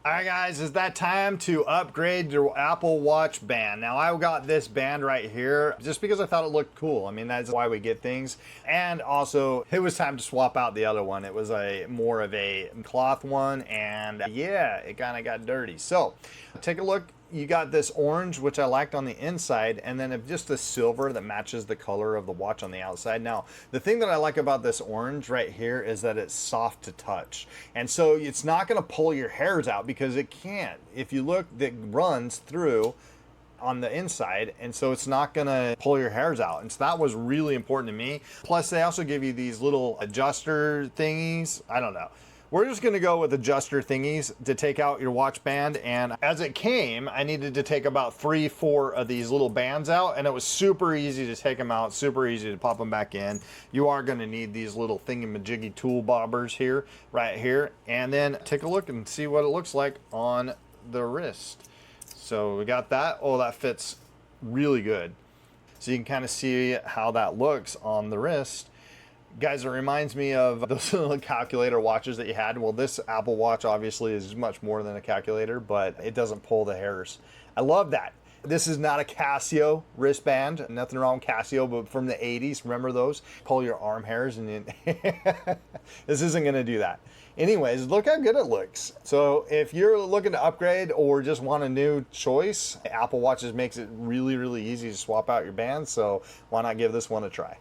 Alright guys, it's that time to upgrade your Apple Watch band. Now I got this band right here just because I thought it looked cool. I mean, that's why we get things. And also, it was time to swap out the other one. It was a more of a cloth one, and yeah, it kind of got dirty. So, take a look. You got this orange, which I liked on the inside, and then just the silver that matches the color of the watch on the outside. Now, the thing that I like about this orange right here is that it's soft to touch. And so it's not going to pull your hairs out because it can't. If you look, that runs through on the inside, and so it's not going to pull your hairs out. And so that was really important to me. Plus, they also give you these little adjuster thingies. I don't know. We're just gonna go with adjuster thingies to take out your watch band, and as it came, I needed to take about 3-4 of these little bands out, and it was super easy to take them out, super easy to pop them back in. You are gonna need these little thingamajiggy tool bobbers here, right here, and then take a look and see what it looks like on the wrist. So we got that. Oh, that fits really good. So you can kind of see how that looks on the wrist. Guys, it reminds me of those little calculator watches that you had. Well, this Apple Watch obviously is much more than a calculator, but it doesn't pull the hairs. I love that. This is not a Casio wristband. Nothing wrong with Casio, but from the 80s, remember those? Pull your arm hairs and this isn't gonna do that. Anyways, look how good it looks. So if you're looking to upgrade or just want a new choice, Apple Watches makes it really, really easy to swap out your bands. So why not give this one a try?